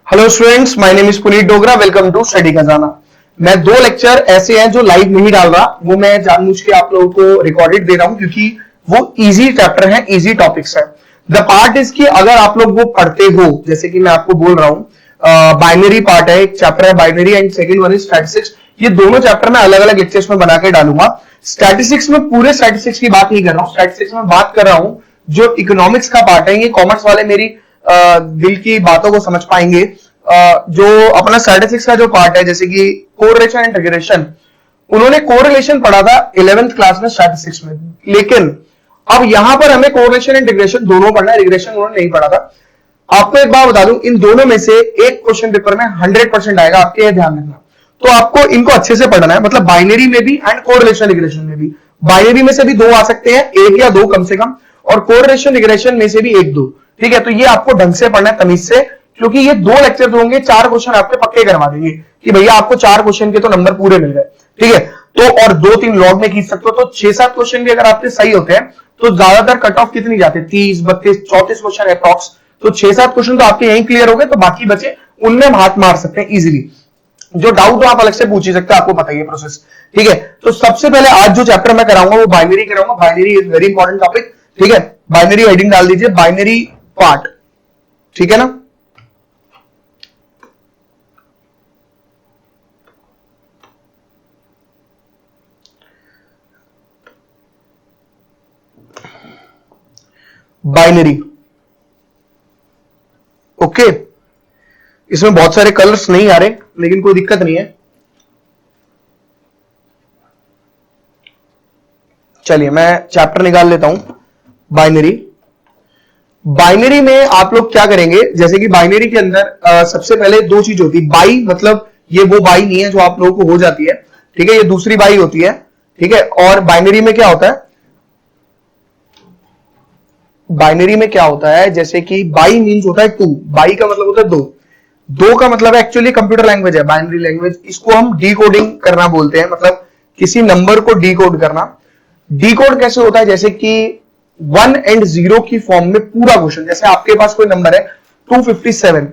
Hello students, my name is Puneet Dogra. Welcome to study Khazana. मैं दो lecture ऐसे हैं जो लाइव नहीं डाल रहा, वो मैं जानबूझ के आप लोगों को रिकॉर्डेड दे रहा हूं क्योंकि वो इजी चैप्टर है, इजी टॉपिक्स है। द पार्ट इज कि अगर आप लोग वो पढ़ते हो, जैसे कि मैं आपको बोल रहा हूं, बाइनरी पार्ट है, एक चैप्टर है binary and second one is statistics. ये दोनों चैप्टर मैं अलग अलग लेक्चर्स में बना के डालूंगा। स्टैटिस्टिक्स में पूरे स्टैटिस्टिक्स की बात नहीं कर रहा हूं, स्टैटिस्टिक्स में बात कर रहा हूं जो इकोनॉमिक्स का पार्ट है। ये कॉमर्स वाले मेरी दिल की बातों को समझ पाएंगे। जो अपना स्टैटिस्टिक्स का जो पार्ट है, जैसे कि कोरिलेशन एंड रिग्रेशन, उन्होंने कोरिलेशन पढ़ा था 11th क्लास में स्टैटिस्टिक्स में, लेकिन अब यहां पर हमें कोरिलेशन एंड रिग्रेशन दोनों पढ़ना है। रिग्रेशन उन्होंने नहीं पढ़ा था। आपको एक बात बता दूं, इन दोनों में से एक क्वेश्चन पेपर में 100% आएगा, आपके ये ध्यान रखना। तो आपको इनको अच्छे से पढ़ना है, मतलब बाइनरी में भी एंड कोरिलेशन रिग्रेशन में भी। बाइनरी में से भी दो आ सकते हैं, एक या दो कम से कम, और कोरिलेशन रिग्रेशन में से भी एक दो। ठीक है, तो ये आपको ढंग से पढ़ना है, तमीज से, क्योंकि ये दो लेक्चर होंगे, 4 क्वेश्चन आपके पक्के करवा देंगे कि भैया आपको 4 क्वेश्चन के तो नंबर पूरे मिल गए। ठीक है, तो और 2-3 लॉग में खींच सकते हो, तो 6-7 क्वेश्चन भी अगर आपके सही होते हैं तो ज्यादातर कट ऑफ कितनी जाते हैं, 30, 32, 34 क्वेश्चन अप्रॉक्स। तो 6-7 क्वेश्चन तो आपके यहीं क्लियर हो गए, तो बाकी बचे उनमें हम हाथ मार सकते हैं इजीली। जो डाउट हो आप अलग से पूछ ही सकते हैं, आपको पता ही है प्रोसेस। ठीक है, तो सबसे पहले आज जो चैप्टर मैं कराऊंगा वो बाइनरी कराऊंगा। Binary is very important topic. ठीक है, बाइनरी हेडिंग डाल दीजिए, बाइनरी पार्ट। ठीक है ना। Binary, okay. इसमें बहुत सारे कलर्स नहीं आ रहे, लेकिन कोई दिक्कत नहीं है। चलिए मैं चैप्टर निकाल लेता हूं, बाइनरी। बाइनरी में आप लोग क्या करेंगे, जैसे कि बाइनरी के अंदर सबसे पहले दो चीज होती है। बाई मतलब ये वो बाई नहीं है जो आप लोगों को हो जाती है, ठीक है, ये दूसरी बाई होती है। ठीक है, और बाइनरी में क्या होता है, बाइनरी में क्या होता है, जैसे कि बाई मींस होता है 2, बाई का मतलब होता है 2, 2 का मतलब है एक्चुअली कंप्यूटर लैंग्वेज है बाइनरी लैंग्वेज। इसको हम डीकोडिंग करना बोलते हैं, मतलब किसी नंबर को डीकोड करना। डीकोड कैसे होता है, जैसे कि 1 एंड 0 की फॉर्म में पूरा क्वेश्चन, जैसे आपके पास कोई नंबर है 257,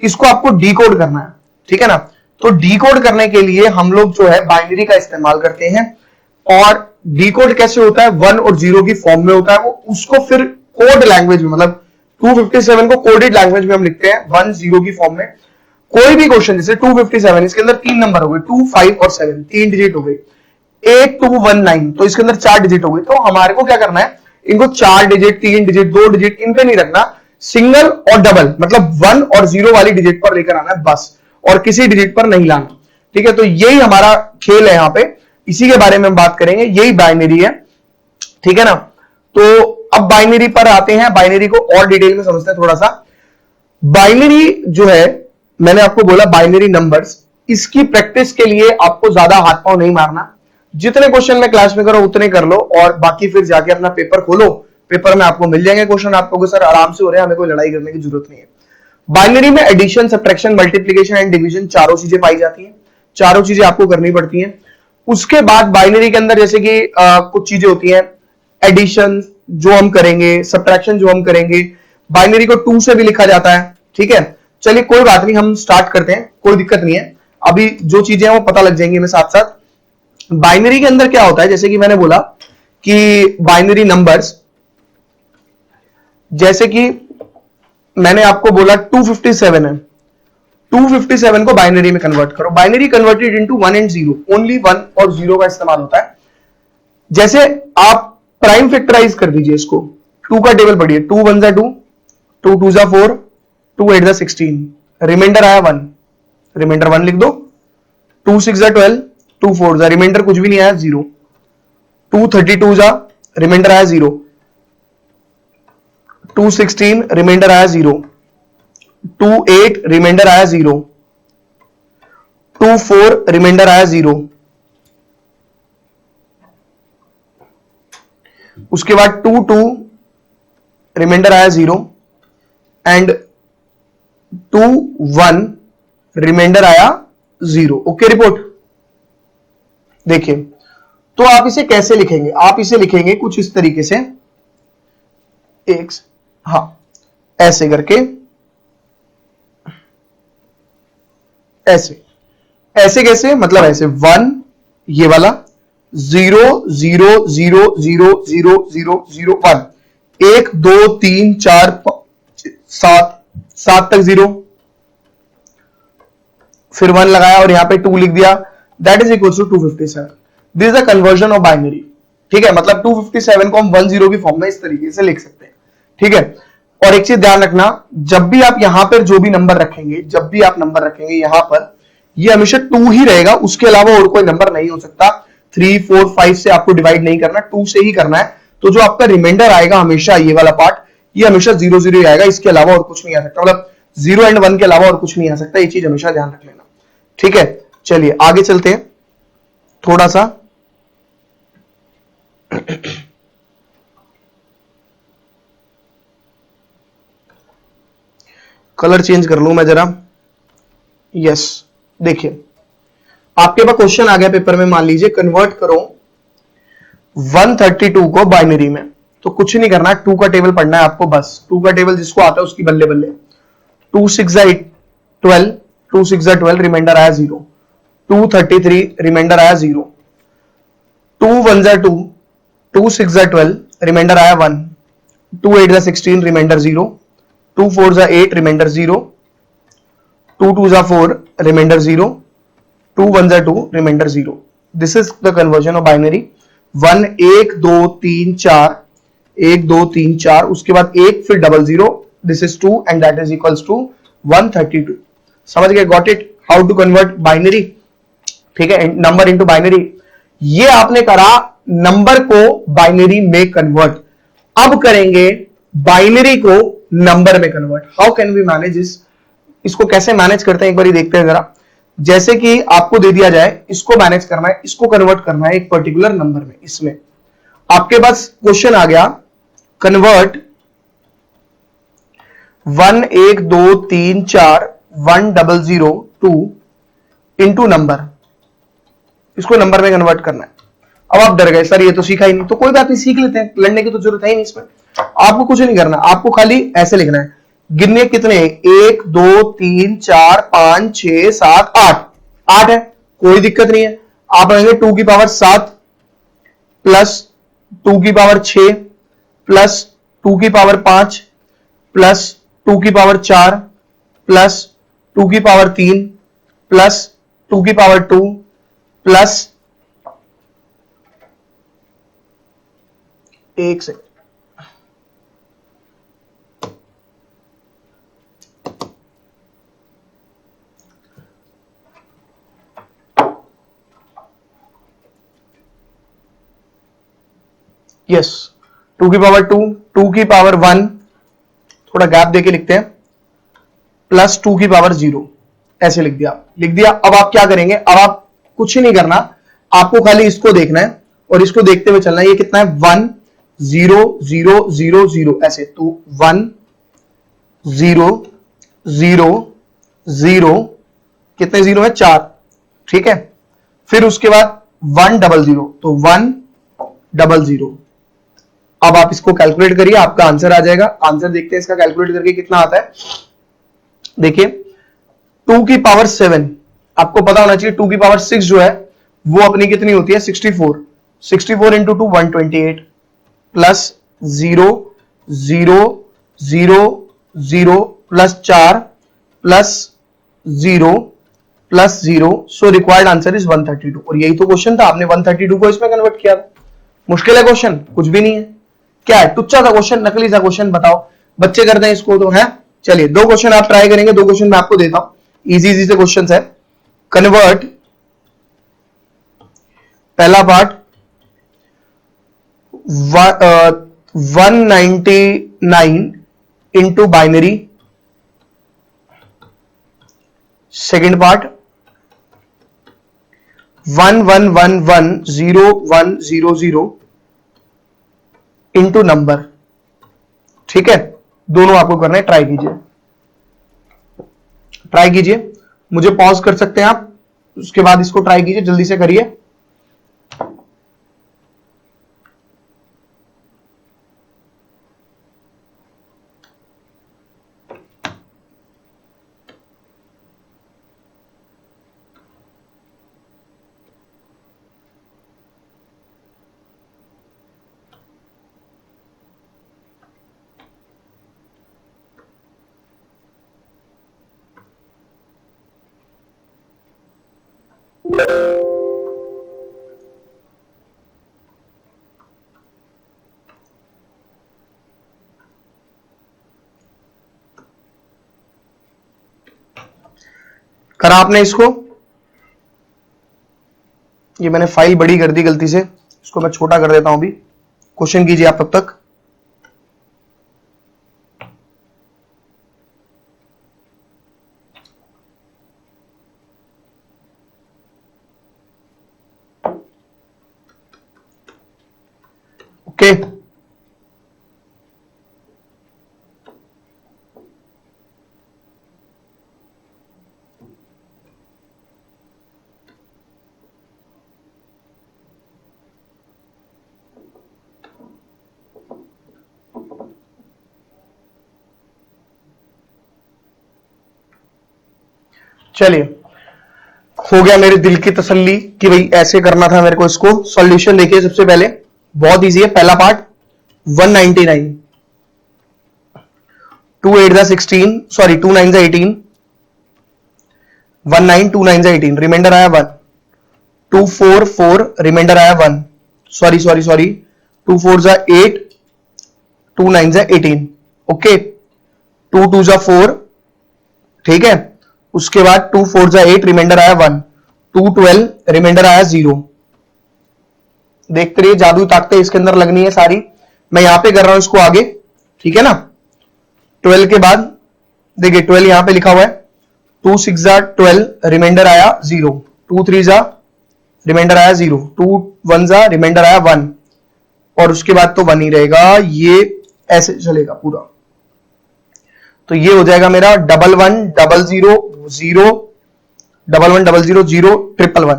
इसको आपको डीकोड करना है। ठीक है ना, तो डीकोड करने के लिए हम लोग जो है बाइनरी का इस्तेमाल करते हैं। और डीकोड कैसे होता है, 1 और 0 की फॉर्म में होता है वो, उसको फिर कोड लैंग्वेज में, मतलब 257 को कोडेड लैंग्वेज में हम लिखते हैं 1, 0 की फॉर्म में। कोई भी क्वेश्चन, जैसे 257, इसके अंदर 3 नंबर हो गए, 2, 5 और 7, 3 डिजिट हो गए, 8219, तो इसके अंदर 4 डिजिट हो गए। तो हमारे को क्या करना है, इनको 4 डिजिट, 3 डिजिट, 2 डिजिट इन पे नहीं रखना, सिंगल और डबल, मतलब 1 और 0 वाली डिजिट पर लेकर आना है बस, और किसी डिजिट पर नहीं लाना। ठीक है, तो यही हमारा खेल है यहां पे, इसी के बारे में हम बात करेंगे, यही बाइनरी है। ठीक है ना, तो अब बाइनरी पर आते हैं, बाइनरी को और डिटेल में समझते हैं थोड़ा सा। बाइनरी जो है, मैंने आपको बोला बाइनरी नंबर्स, इसकी प्रैक्टिस के लिए आपको ज्यादा हाथ पांव नहीं मारना। जितने क्वेश्चन में क्लास में करो उतने कर लो, और बाकी फिर जाके अपना पेपर खोलो, पेपर में आपको मिल जाएंगे क्वेश्चन। आपको सर आराम से हो रहे हैं, हमें कोई लड़ाई करने की जरूरत नहीं है। बाइनरी में addition, subtraction, multiplication and division, चारों चीजें पाई जाती हैं, चारों चीजें आपको करनी पड़ती हैं। उसके बाद बाइनरी के अंदर जैसे कि कुछ चीजें होती हैं, एडिशन जो हम करेंगे, सब्ट्रैक्शन जो हम करेंगे, बाइनरी को 2 से भी लिखा जाता है। ठीक है, चलिए कोई बात नहीं, हम स्टार्ट करते हैं, कोई दिक्कत नहीं है। अभी जो चीजें हैं वो पता लग जाएंगी हमें साथ साथ। बाइनरी के अंदर क्या होता है, जैसे कि मैंने बोला कि बाइनरी नंबर्स, जैसे कि मैंने आपको बोला 257 है, 257 को बाइनरी में कन्वर्ट करो। Binary converted into 1 and 0, only 1 और 0 का इस्तेमाल होता है। जैसे आप प्राइम फैक्टराइज कर दीजिए इसको, 2 का टेबल पढ़िए, 2 1 जा 2, 2 2 जा 4, 2 8 जा 16, रिमाइंडर आया 1, रिमाइंडर 1 लिख दो। 2 6 जा 12, 2 4 जा, रिमाइंडर कुछ भी नहीं आया 0, 2 32 जा, रिमाइंडर आया 0, 2 16, रिमाइंडर आया 0, 2 8, रिमाइंडर आया 0, 2 4, रिमाइंडर आया 0। उसके बाद 2 2, रिमाइंडर आया 0, एंड 2 1, रिमाइंडर आया 0। Okay report. देखिए, तो आप इसे कैसे लिखेंगे, आप इसे लिखेंगे कुछ इस तरीके से, एक, हाँ, ऐसे करके, ऐसे ऐसे कैसे, मतलब ऐसे 1 ये वाला 0 0 0 0 0 0 0 1 1 2 3 4 5 7 7 तक 0, फिर 1 लगाया और यहां पे 2 लिख दिया, that is equal to 257। This is the conversion of binary. ठीक है, मतलब 257 को हम 10 की फॉर्म में इस तरीके से लिख सकते हैं। ठीक है, और एक चीज ध्यान रखना, जब भी आप यहां पर जो भी नंबर रखेंगे, जब भी आप नंबर रखेंगे यहां पर, ये हमेशा 2 ही रहेगा, उसके अलावा और कोई नंबर नहीं हो सकता। 3 4 5 से आपको डिवाइड नहीं करना, 2 से ही करना है। तो जो आपका रिमाइंडर आएगा हमेशा ये वाला पार्ट, ये हमेशा 0 0 ही आएगा, इसके अलावा और कुछ नहीं आ सकता, मतलब 0 एंड 1 के अलावा और कुछ नहीं आ सकता। ये चीज हमेशा ध्यान रख लेना। ठीक है, चलिए आगे चलते हैं थोड़ा सा। कलर चेंज कर लूं मैं जरा। यस, देखिए आपके पास क्वेश्चन आ गया पेपर में, मान लीजिए कन्वर्ट करो 132 को बाइनरी में। तो कुछ नहीं करना, 2 का टेबल पढ़ना है आपको, बस 2 का टेबल जिसको आता है उसकी बल्ले बल्ले। 2 6 12, 2 6 12, रिमाइंडर आया 0। 233, रिमाइंडर आया 0। 2 1 2, 2 6 12, रिमाइंडर आया 1। 2 8 16, remainder 0। 2 4 8, remainder 0। 2 2 4, remainder 0। 2 1 2, remainder 0। This is the conversion of binary. 1 1 2 3 4, 1 2 3 4, उसके बाद 1 फिर double 0, this is 2 and that is equals to 132। समझ गए? Got it? How to convert binary. ठीक है, नंबर इनटू बाइनरी। ये आपने करा नंबर को बाइनरी में कन्वर्ट। अब करेंगे बाइनरी को नंबर में convert. How can we manage this? इसको कैसे मैनेज करते हैं एक बार देखते हैं जरा। जैसे कि आपको दे दिया जाए, इसको मैनेज करना है, इसको कन्वर्ट करना है एक पर्टिकुलर नंबर में। इसमें आपके पास क्वेश्चन आ गया, कन्वर्ट 1 1 2 3 4 1 0 0 2 इंटू नंबर। इसको नंबर में कन्वर्ट करना है। अब आप डर गए, सर ये तो सीखा ही नहीं। तो कोई बात नहीं, सीख लेते हैं, लड़ने की तो जरूरत है ही नहीं इसमें। आपको कुछ नहीं करना, आपको खाली ऐसे लिखना है। गिनने कितने? 1 2 3 4 5 6 7 8, 8 है, कोई दिक्कत नहीं है। आप रहेंगे 2 की पावर 7 प्लस 2 की पावर 6 प्लस 2 की पावर 5 प्लस 2 की पावर 4 प्लस 2 की पावर 3 प्लस 2 की पावर 2 प्लस, एक सेकंड, यस, 2 की पावर 2, 2 की पावर 1, थोड़ा गैप देके लिखते हैं, प्लस 2 की पावर 0, ऐसे लिख दिया। लिख दिया। अब आप क्या करेंगे? अब आप कुछ नहीं करना, आपको खाली इसको देखना है और इसको देखते हुए चलना है। ये कितना है? 1 0 0 0 0, ऐसे। तो 1 0 0 0, कितने जीरो है? 4। ठीक है, फिर उसके बाद 1 0 0, तो 1 0 0। अब आप इसको कैलकुलेट करिए, आपका आंसर आ जाएगा। आंसर देखते हैं इसका कैलकुलेट करके कितना आता है। देखिए 2 की पावर 7, आपको पता होना चाहिए 2 की पावर 6 जो है वो अपनी कितनी होती है? 64। 64 into 2 128 plus 0 0 0 0 plus 4 plus 0 plus 0, so required answer is 132। और यही तो क्वेश्चन था, आपने 132 को इसमें कन्वर्ट किया था। मुश्किल है क्वेश्चन? कुछ भी नहीं है। क्या है? टुच्चा सा क्वेश्चन, नकली सा क्वेश्चन। बताओ, बच्चे करते हैं इसको तो है। चलिए 2 क्वेश्चन आप ट्राई करेंगे, 2 क्वेश्चन मैं आपको देता हूं, इजी इजी से क्वेश्चन है। कन्वर्ट, पहला part 199 into binary. Second part 11110100 into number. ठीक है, दोनों आपको करना है। ट्राई कीजिए, ट्राई कीजिए, मुझे पॉज कर सकते हैं आप, उसके बाद इसको ट्राई कीजिए, जल्दी से करिए। करा आपने इसको? ये मैंने फाइल बड़ी कर दी गलती से, इसको मैं छोटा कर देता हूं अभी। क्वेश्चन कीजिए आप तब तक। ओके, चलिए हो गया मेरे दिल की तसल्ली कि भाई ऐसे करना था मेरे को। इसको सॉल्यूशन देखिए, सबसे पहले बहुत इजी है। पहला पार्ट 199, 2 8 जा 16, सॉरी 2 9 जा 18, 1 9 2 9 जा 18, रिमाइंडर आया 1, 2 4 4, रिमाइंडर आया 1, सॉरी 2 4 जा 8, 2 9 जा 18, ओके, 2 2 जा 4, ठीक है। उसके बाद 2 4 जा 8, रिमाइंडर आया 1, 2 12, रिमाइंडर आया 0। देखते रहिए, जादू ताकतें इसके अंदर लगनी है सारी। मैं यहां पे कर रहा हूं इसको आगे, ठीक है ना। 12 के बाद देखिए 12 यहां पे लिखा हुआ है, 2 6 जा 12, रिमाइंडर आया 0, 2 3 जा रिमाइंडर आया 0, 2 1 जा रिमाइंडर आया 1, और उसके बाद तो 1 ही रहेगा। ये ऐसे चलेगा पूरा, तो ये हो जाएगा मेरा 1 1 0 0 0 1 1 0 0 0 1 1 1,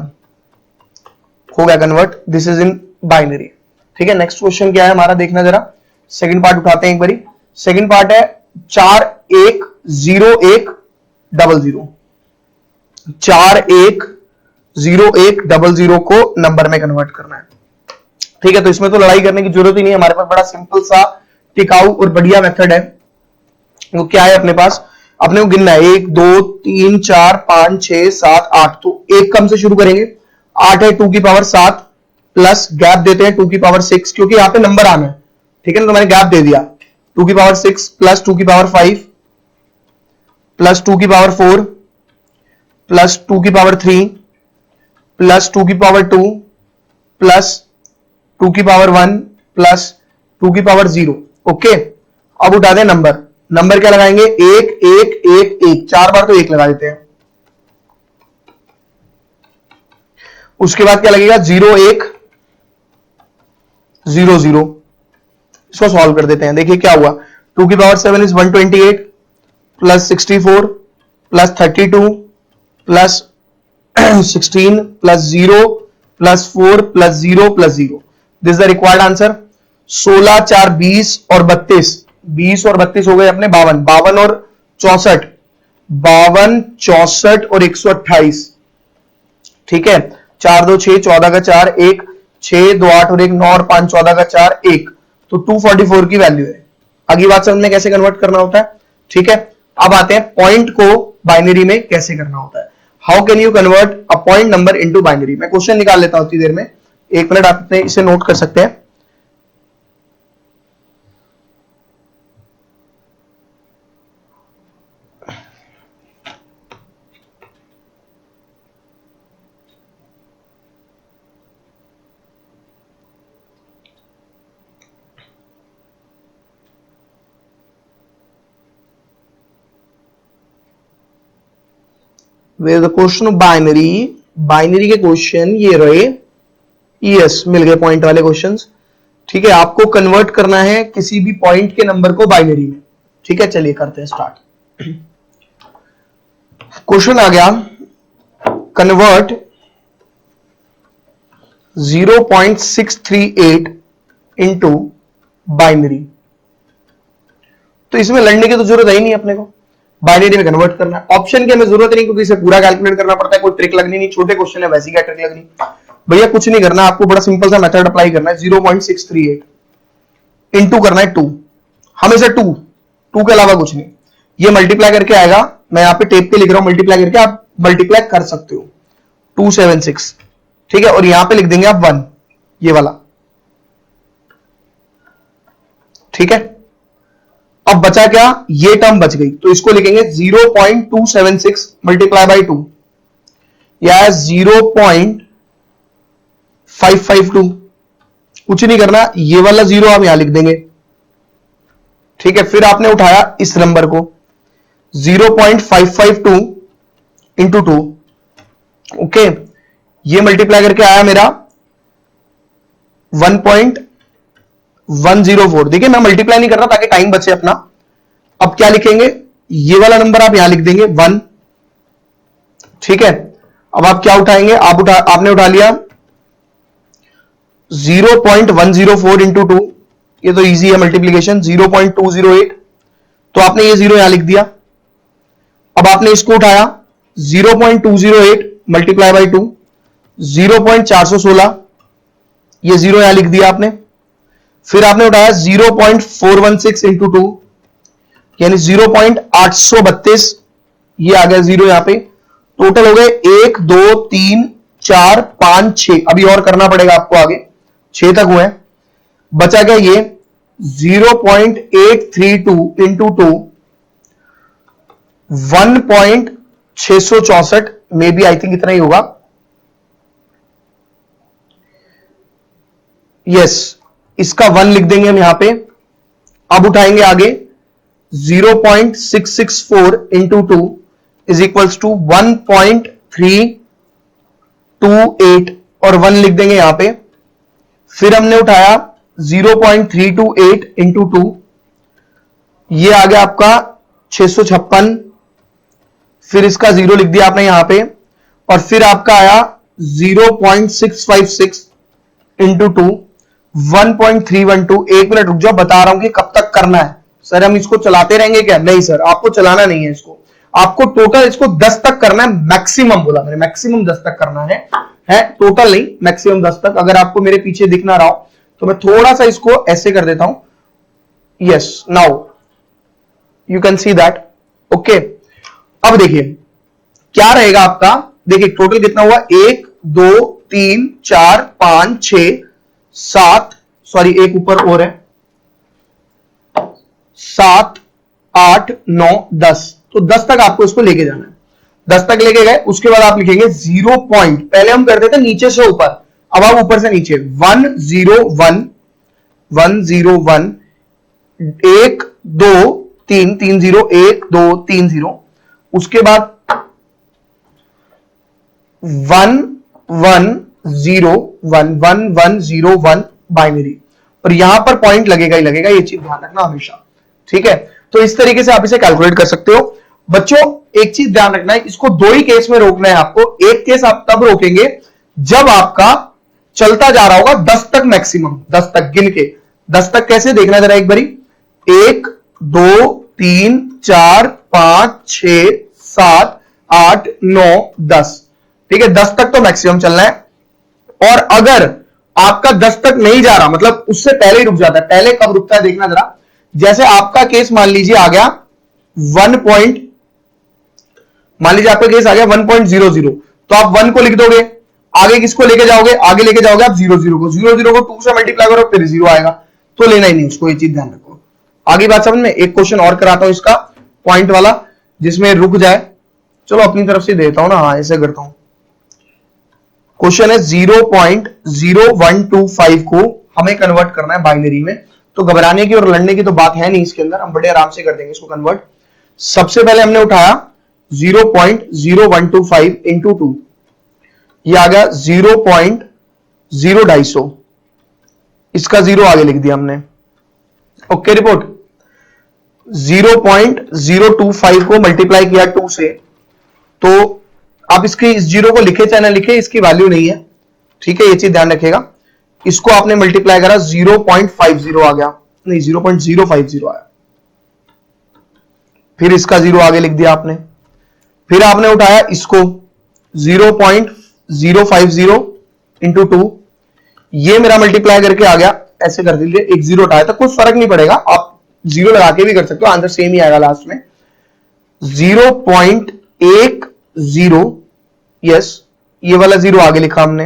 हो गया convert. This is in binary, ठीक है। नेक्स्ट क्वेश्चन क्या है हमारा, देखना जरा। सेकंड पार्ट उठाते हैं एक बारी। सेकंड पार्ट है 4 1 0 1 0 0, 4 1 0 1 0 0 को नंबर में कन्वर्ट करना है, ठीक है। तो इसमें तो लड़ाई करने की जरूरत ही नहीं है, हमारे पास बड़ा सिंपल सा टिकाऊ और बढ़िया मेथड है। वो क्या है अपने पास, अपने को गिनना है 1 2 3 4 5 6 7 8, तो एक कम से शुरू करेंगे। 8 है 2 की पावर 7 प्लस गैप देते हैं 2 की पावर 6, क्योंकि यहां पे नंबर आना है, ठीक है ना। तो मैंने गैप दे दिया, 2 की पावर 6 प्लस 2 की पावर 5 प्लस 2 की पावर 4 प्लस 2 की पावर 3 प्लस 2 की पावर 2 प्लस 2 की पावर 1 प्लस 2 की पावर 0, ओके। अब उठा दें नंबर, नंबर क्या लगाएंगे, 1 1 1 1, 4 बार तो 1 लगा देते हैं। उसके बाद क्या लगेगा, 0 1 0 0, इसको सॉल्व कर देते हैं। देखिए क्या हुआ, 2 की power 7 is 128 plus 64 plus 32 plus 16 plus 0 plus 4 plus 0 plus 0, this is the required answer. 16 4 20 और 32, 20 और 32 हो गए अपने 52, 52 और 64, 52 64 और 128, ठीक है। 4 2 6, 14 का 4 1, 6 2 8 और 1 9 और 5 14 का 4 1, तो 244 की वैल्यू है। अगली बात समझ में कैसे कन्वर्ट करना होता है, ठीक है। अब आते हैं पॉइंट को बाइनरी में कैसे करना होता है। How can you convert a point number into binary. मैं क्वेश्चन निकाल लेता हूं इतनी देर में, 1 मिनट आप इसे नोट कर सकते हैं। Where the question of binary, binary के क्वेश्चन ये रहे, यस मिल गए पॉइंट वाले क्वेश्चंस, ठीक है। आपको कन्वर्ट करना है किसी भी पॉइंट के नंबर को बाइनरी में, ठीक है। चलिए करते हैं स्टार्ट। क्वेश्चन आ गया, कन्वर्ट 0.638 इंटू बाइनरी। तो इसमें लड़ने की तो जरूरत है ही नहीं अपने को, बाइनरी में कन्वर्ट करना है। ऑप्शन की हमें जरूरत नहीं, क्योंकि इसे पूरा कैलकुलेट करना पड़ता है, कोई ट्रिक लगनी नहीं। छोटे क्वेश्चन है, वैसी क्या ट्रिक लगनी भैया, कुछ नहीं करना आपको, बड़ा सिंपल सा मेथड अप्लाई करना है। 0.638 इंटू करना है 2, हमेशा 2 के अलावा कुछ नहीं। ये मल्टीप्लाई करके आएगा, मैं यहाँ पे टेप पे लिख रहा हूं मल्टीप्लाई करके, आप मल्टीप्लाई कर सकते हो। 276, ठीक है, और यहां पे लिख देंगे आप 1, ये वाला, ठीक है। अब बचा क्या, ये टर्म बच गई, तो इसको लिखेंगे 0.276 मल्टीप्लाई बाई 2 या 0.552, कुछ नहीं करना, ये वाला जीरो आप यहां लिख देंगे, ठीक है। फिर आपने उठाया इस नंबर को 0.552 इंटू 2, ओके, ये मल्टीप्लाई करके आया मेरा 1.104। देखिए मैं मल्टीप्लाई नहीं कर रहा ताकि टाइम बचे अपना। अब क्या लिखेंगे, ये वाला नंबर आप यहां लिख देंगे 1, ठीक है। अब आप क्या उठाएंगे, आपने उठा लिया 0.104 इंटू 2, ये तो इजी है मल्टीप्लीकेशन, 0.208, तो आपने ये जीरो यहां लिख दिया। अब आपने इसको उठाया 0.208 मल्टीप्लाई बाई 2, 0.416, ये जीरो यहां लिख दिया आपने। फिर आपने उठाया 0.416 इंटू 2, यानी 0.832, ये आ गया जीरो यहां पे। टोटल हो गए 1 2 3 4 5 6, अभी और करना पड़ेगा आपको आगे, 6 तक हुए। बचा गया ये 0.832 into 2, 1.664, maybe I think इतना ही होगा, यस, इसका 1 लिख देंगे हम यहां पे। अब उठाएंगे आगे 0.664 इंटू 2 इज इक्वल्स टू 1.328 और 1 लिख देंगे यहां पे। फिर हमने उठाया 0.328 इंटू 2, ये आ गया आपका 656, फिर इसका जीरो लिख दिया आपने यहां पे, और फिर आपका आया 0.656 इंटू 2, 1.312। एक मिनट रुक जाओ, बता रहा हूं कि कब तक करना है। सर हम इसको चलाते रहेंगे क्या, नहीं सर, आपको चलाना नहीं है इसको, आपको टोटल इसको 10 तक करना है, मैक्सिमम बोला मैंने, मैक्सिमम 10 तक करना है टोटल नहीं, मैक्सिमम 10 तक। अगर आपको मेरे पीछे दिख ना रहा हो तो मैं थोड़ा सा इसको ऐसे कर देता हूं, yes, now you can see that, okay. अब देखिए क्या रहेगा आपका, देखिए टोटल कितना हुआ, 1 2 3 4 5 6 7, सॉरी एक ऊपर और है, 7 8 9 10, तो 10 तक आपको इसको लेके जाना है। 10 तक लेके गए, उसके बाद आप लिखेंगे 0 पॉइंट, पहले हम करते थे नीचे से ऊपर, अब आप ऊपर से नीचे 101 101 1 2 3 3 0 1 2 3 0, उसके बाद 1 1 0 1 1 1 0 1 बाइनरी, और यहां पर पॉइंट लगेगा ही लगेगा, ये चीज ध्यान रखना हमेशा, ठीक है। तो इस तरीके से आप इसे कैलकुलेट कर सकते हो। बच्चों एक चीज ध्यान रखना है, इसको दो ही केस में रोकना है आपको। एक केस आप तब रोकेंगे जब आपका चलता जा रहा होगा 10 तक, मैक्सिमम 10 तक गिन के, 10 तक कैसे देखना जरा एक बारी, 1 2 3 4 5 6 7 8 9 10, ठीक है, 10 तक तो मैक्सिमम चलना है। और अगर आपका 10 तक नहीं जा रहा, मतलब उससे पहले ही रुक जाता है, पहले कब रुकता है देखना जरा, जैसे आपका केस मान लीजिए आ गया 1 मान लीजिए आपका केस आ गया 1.00, तो आप 1 को लिख दोगे, आगे किसको लेके जाओगे, आगे लेके जाओगे आप 00 को, 00 को 2 से मल्टीप्लाई करो फिर 0 आएगा, तो लेना ही नहीं उसको, ये चीज ध्यान रखो। आगे बात समझ में। एक क्वेश्चन और कराता हूं इसका पॉइंट वाला, जिसमें रुक जाए, चलो अपनी तरफ से देता हूं ना, हाँ ऐसे करता हूं। क्वेश्चन है 0.0125 को हमें कन्वर्ट करना है बाइनरी में, तो घबराने की और लड़ने की तो बात है नहीं इसके अंदर, हम बड़े आराम से कर देंगे इसको कन्वर्ट। सबसे पहले हमने उठाया 0.0125 इंटू 2, ये आ गया 0.0250, इसका जीरो आगे लिख दिया हमने, ओके रिपोर्ट। 0.025 को मल्टीप्लाई किया 2 से, तो आप इसके इस जीरो को लिखे चाहे ना लिखे, इसकी वैल्यू नहीं है, ठीक है, ये चीज ध्यान रखिएगा। इसको आपने मल्टीप्लाई करा 0.50 आ गया, नहीं 0.050 आया, फिर इसका जीरो आगे लिख दिया आपने। फिर आपने उठाया इसको 0.050 इंटू 2, ये मेरा मल्टीप्लाई करके आ गया, ऐसे कर दीजिए, एक जीरो उठाया था, कुछ फर्क नहीं पड़ेगा, आप जीरो लगा के भी कर सकते हो, आंसर सेम ही आएगा लास्ट में। 0.10, यस, ये वाला 0 आगे लिखा हमने।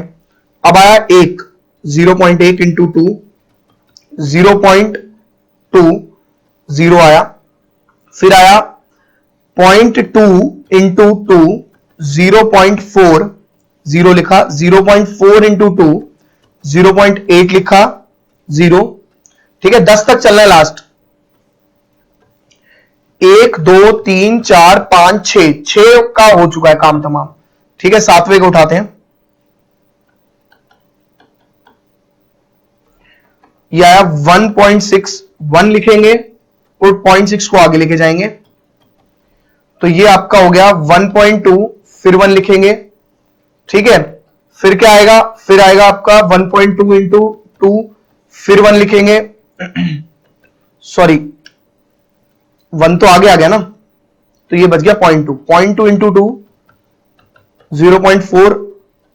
अब आया 1, 0.1 इंटू 2, 0.2, 0 आया। फिर आया 0.2 इंटू 2, 0.4, 0 लिखा। 0.4 इंटू 2, 0.8 लिखा, 0। ठीक है, 10 तक चलना है लास्ट। 1 2 3 4 5 6, 6 का हो चुका है काम तमाम। ठीक है, 7वें को उठाते हैं। यह आया 1.6, 1 लिखेंगे और 0.6 को आगे लेके जाएंगे, तो ये आपका हो गया 1.2, फिर 1 लिखेंगे। ठीक है, फिर क्या आएगा, फिर आएगा आपका 1.2 इंटू 2, फिर 1 लिखेंगे। सॉरी, 1 तो आगे आ गया ना, तो ये बच गया 0.2, 0.2 इंटू 2, 0.4,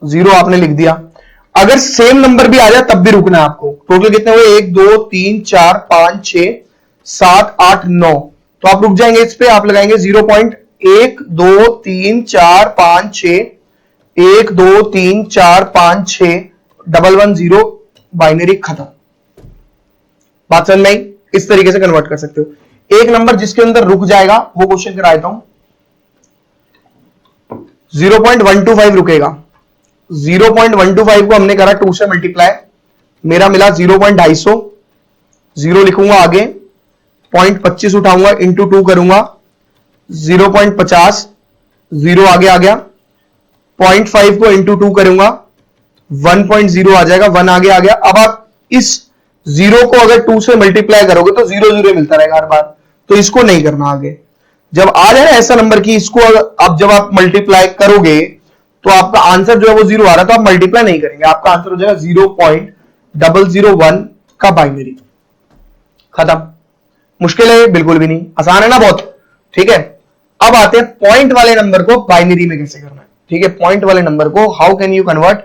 0 आपने लिख दिया। अगर सेम नंबर भी आ जाए तब भी रुकना है आपको। टोटल कितने हुए, 1 2 3 4 5 6 7 8 9, तो आप रुक जाएंगे इस पे। आप लगाएंगे 0.1 2 3 4 5 6, 1 2 3 4 5 6, 1 1 0, बाइनरी खत्म। बात समझ में आई? इस तरीके से कन्वर्ट कर सकते हो। एक नंबर जिसके अंदर रुक जाएगा वो क्वेश्चन करा देता हूं। 0.125 रुकेगा। 0.125 को हमने करा 2 से मल्टीप्लाई, मेरा मिला 0.250, 0 लिखूंगा आगे, 0.25 उठाऊंगा, इंटू 2 करूंगा, 0.50, 0 आगे आ गया, 0.5 को इंटू 2 करूंगा, 1.0 आ जाएगा, 1 आगे आ गया। अब आप इस 0 को अगर 2 से मल्टीप्लाई करोगे तो 0 0 मिलता रहेगा हर बार, तो इसको नहीं करना आगे। जब आ जाए ऐसा नंबर की इसको अब जब आप मल्टीप्लाई करोगे तो आपका आंसर जो है वो 0 आ रहा है, तो आप मल्टीप्लाई नहीं करेंगे, आपका आंसर हो जाएगा 0.001 का बाइनरी। खत्म। मुश्किल है? बिल्कुल भी नहीं, आसान है ना बहुत। ठीक है, अब आते हैं पॉइंट वाले नंबर को बाइनरी में कैसे करना है। ठीक है, पॉइंट वाले नंबर को how can you convert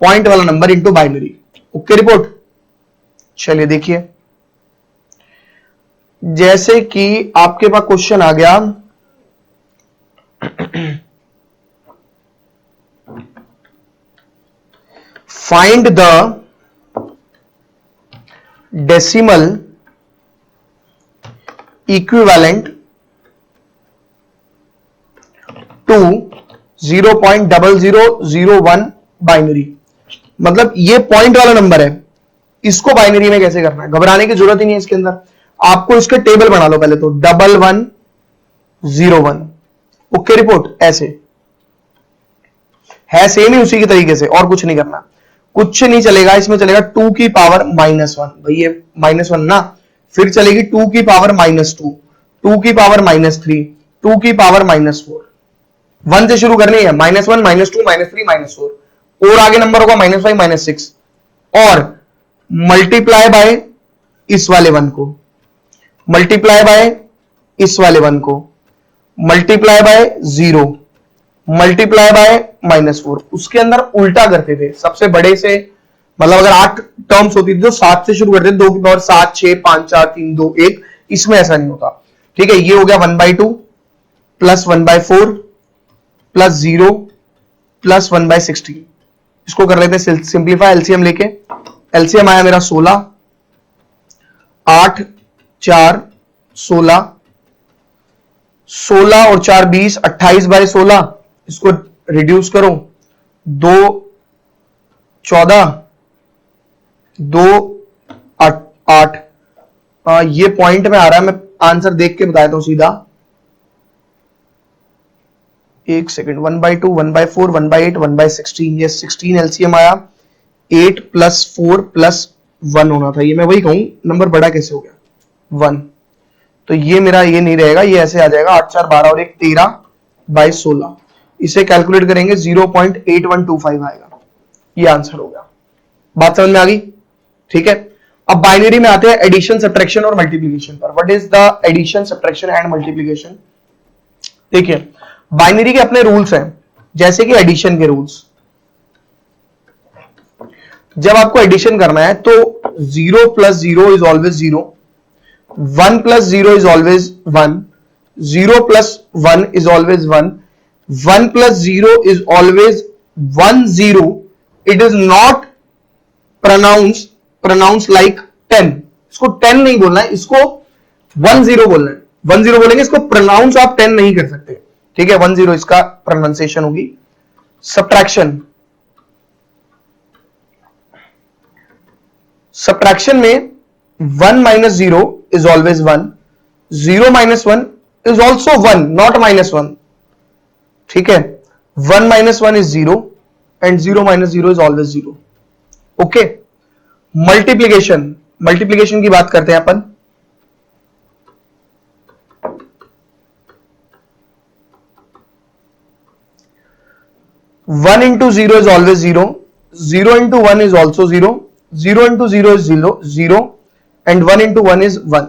point वाला number into binary. Okay report, चलिए देखिए, जैसे कि आपके पास क्वेश्चन आ गया find the decimal equivalent to 0.0001 binary. मतलब ये पॉइंट वाला नंबर है, इसको बाइनरी में कैसे करना है, घबराने की जरूरत ही नहीं है इसके अंदर। आपको इसके टेबल बना लो पहले तो, 1101। ओके रिपोर्ट, ऐसे है सेम ही उसी के तरीके से, और कुछ नहीं करना, कुछ नहीं चलेगा इसमें। चलेगा 2 की पावर -1, भाई ये -1 ना, फिर चलेगी 2 की पावर -2, 2 की पावर -3, 2 की पावर -4। 1 से शुरू करनी है, -1 -2 -3 -4, और आगे नंबर होगा -5 -6, और मल्टीप्लाई बाय इस वाले 1 को, मल्टीप्लाई बाय इस वाले 1 को, मल्टीप्लाई बाय 0, मल्टीप्लाई बाय -4। उसके अंदर उल्टा करते थे सबसे बड़े से, मतलब अगर 8 टर्म्स होती थी तो 7 से शुरू करते थे, 2 की पावर 7 6 5 4 3 2 1, इसमें ऐसा नहीं होता। ठीक है, ये हो गया 1/2 प्लस 1/4 प्लस 0 प्लस 1/16। इसको कर लेते हैं सिंप्लीफाई एलसीएम लेके। एलसीएम आया मेरा 16, 8 4 16, 16 और 4 20, 28/16। इसको रिड्यूस करो, 2 14, 2 8। ये पॉइंट में आ रहा है, मैं आंसर देख के बताता हूं सीधा। एक सेकंड, 1/2 1/4 1/8 1/16, ये 16 एलसीएम आया। 8 प्लस 4 प्लस 1 होना था, ये मैं वही कहूं नंबर बड़ा कैसे हो गया 1, तो ये मेरा ये नहीं रहेगा, ये ऐसे आ जाएगा 8 4 12 और 1 13/16। इसे कैलकुलेट करेंगे 0.8125 आएगा, ये आंसर हो गया। बात समझ में आ गई? ठीक है, अब बाइनरी में आते हैं एडिशन सब्ट्रैक्शन और मल्टीप्लिकेशन पर। What is the addition subtraction and multiplication? देखिए, बाइनरी के अपने रूल्स हैं, जैसे कि एडिशन के रूल्स। जब आपको एडिशन करना है तो 0 plus 0 is always 0, 1 plus 0 is always 1, 0 plus 1 is always 1, 1 plus 0 is always 10, it is not pronounce like 10। इसको 10 नहीं बोलना है, इसको 10 बोलना है। 10 बोलेंगे, इसको प्रोनाउंस आप 10 नहीं कर सकते, ठीक है। 10 इसका प्रोनाउंसिएशन होगी। सब्ट्रैक्शन, सब्ट्रैक्शन में 1 - 0 is always 1, 0 - 1 is also 1, not -1, ठीक है। 1 - 1 is 0 and 0 - 0 is always 0, okay. Multiplication, multiplication की बात करते हैं अपन। One into 0 is always 0, 0 × 1 is also 0, 0 × 0 is 0 and 1 × 1 is 1,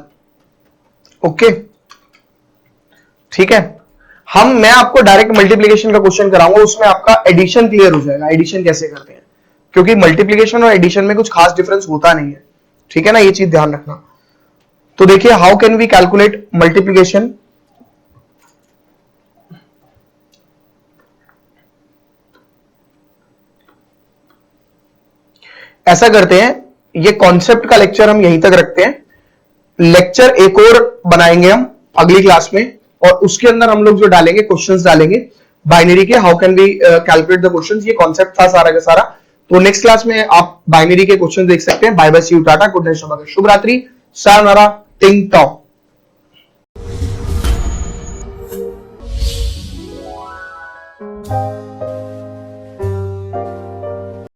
okay, ठीक है। मैं आपको डायरेक्ट मल्टीप्लीकेशन का क्वेश्चन कराऊंगा, उसमें आपका एडिशन क्लियर हो जाएगा, एडिशन कैसे करते हैं, क्योंकि मल्टीप्लीकेशन और एडिशन में कुछ खास डिफरेंस होता नहीं है, ठीक है ना, ये चीज ध्यान रखना। तो देखिए, how can we calculate multiplication. ऐसा करते हैं, ये कॉन्सेप्ट का लेक्चर हम यहीं तक रखते हैं। लेक्चर एक और बनाएंगे हम अगली क्लास में, और उसके अंदर हम लोग जो डालेंगे, क्वेश्चंस डालेंगे बाइनरी के, how can we calculate the questions. ये कॉन्सेप्ट था सारा का सारा। तो नेक्स्ट क्लास में आप बाइनरी के क्वेश्चन देख सकते हैं। Bye bye, see you, ta ta, good night, शुभ रात्रि, सायोनारा, टिंग टॉक।